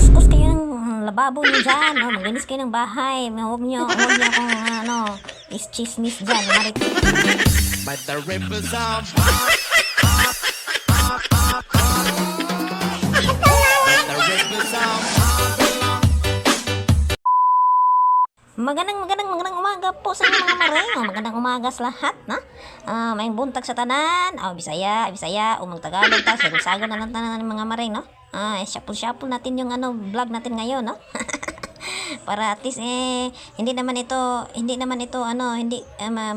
Magkuskus kayo ng lababo niyo dyan. O, maglinis kayo ng bahay. Huwag niyo akong is-chismis dyan. But the ripples are Magandang umaga po sa inyo mga maring. Magandang umaga sa lahat, na. May buntag sa tanan. Bisaya, Tagalog ta, sago na lang tanan ng mga maring, no. Shuffle natin yung vlog natin ngayon, no. Para at least hindi naman ito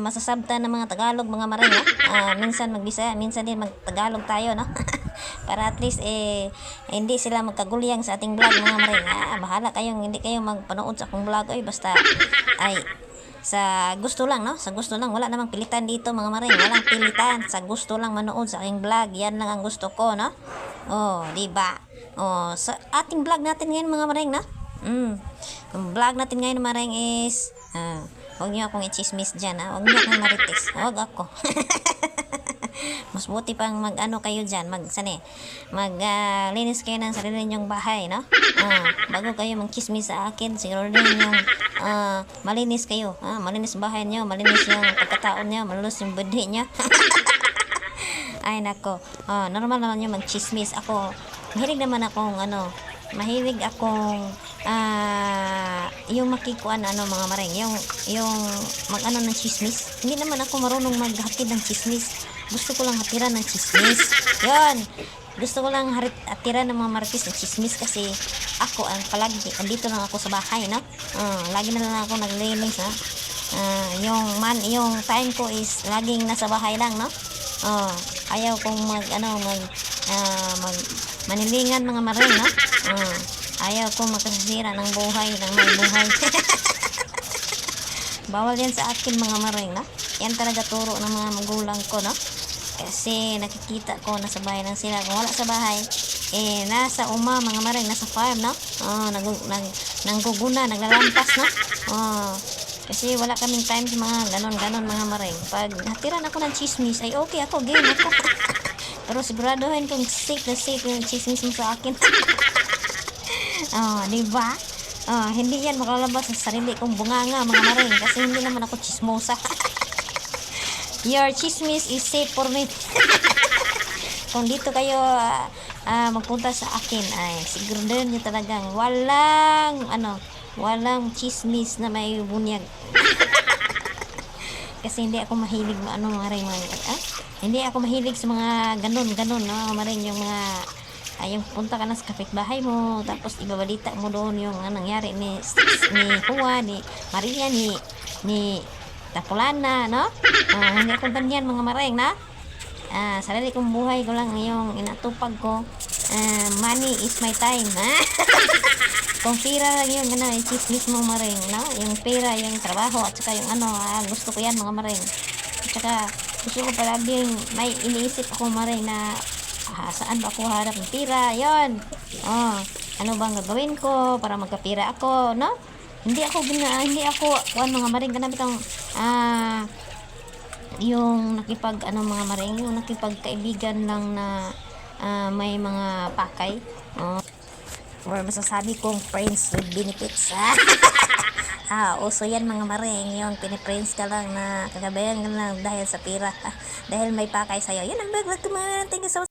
masasabta ng mga Tagalog mga maring, no. Minsan magbisaya, minsan din magtagalog tayo, no. Para at least hindi sila magkagulyang sa ating vlog mga maring. Bahala kayong hindi kayo magpanood sa akong vlog basta ay sa gusto lang, no? Sa gusto lang, wala namang pilitan dito mga maring. Walang pilitan, sa gusto lang manood sa aking vlog. Yan lang ang gusto ko, no? Di ba? Sa ating vlog natin ngayon mga maring, na. Ang vlog natin ngayon mga maring is huwag niyo akong i-chismis dyan, ha? Huwag niyo akong marites. Huwag ako. Mas buti pang kayo dyan, linis kayo ng sarili ninyong bahay, no? Bago kayo mag-chismis sa akin, siguro din yung malinis kayo, malinis bahay niyo, malinis yung pagkataon niyo, malinis yung budhi niyo. Ay nako, normal naman yung mag-chismis. Ako, mahilig yung makikuan mga maring, yung mag ng chismis. Hindi naman ako marunong maghatid ng chismis. Gusto ko lang hatiran ng chismis. Yun. Gusto ko lang hatiran ng mga marites ng chismis kasi ako ang palagi andito lang ako sa bahay, no? Lagi na lang ako naglinis, ha? Yung time ko is laging nasa bahay lang, no? Ayaw kong manilingan mga maring, no? Ayaw kong makasira ng buhay ng may buhay. Bawal yan sa akin mga maring, no? Yan talaga turo ng mga magulang ko, no? Kasi nakikita ko nasa bahay lang sila. Kung wala sa bahay, nasa mga maring, nasa farm, no? Nangguguna, naglalampas, no? Kasi wala kaming time sa mga ganon mga maring. Pag hatiran ako ng chismis, ay okay ako, game ako. Pero siguraduhin kung safe na safe yung chismis mo sa akin. Diba? Hindi yan makalabas sa sarili kong bunganga mga maring, kasi hindi naman ako chismosa. Your chismis is safe for me. Kung dito kayo magpunta sa akin, ay siguraduhin nyo talagang walang chismis na may bunyag. Kasi hindi ako mahilig maring hindi ako mahilig sa mga ganon, no? Maring yung mga yung punta ka na sa kapitbahay mo, tapos ibabalita mo doon yung nangyari ni Juan, ni Maria, ni Tapulana, no? Hindi ako ganyan mga maring, na. Sarili kong buhay ko lang yung inatupag ko. Money is my time, ha? Kung pera lang yung chismis mo maring, no? Yung pera, yung trabaho, at saka yung gusto ko yan mga maring. At saka gusto ko palaging may iniisip ako maring na saan ba ako harap ng pira, yon. Ano bang gagawin ko para magkapira ako, no? Hindi ako mga maring ganap itong yung mga maring, yung nakipagkaibigan lang na may mga pakay, or masasabi kong friends with benefits. Uso yan mga maring, yung pinipraise ka lang na kagabayan ka lang dahil sa pira, dahil may pakay sa'yo. Yun ang vlog ko mga. Thank you so much.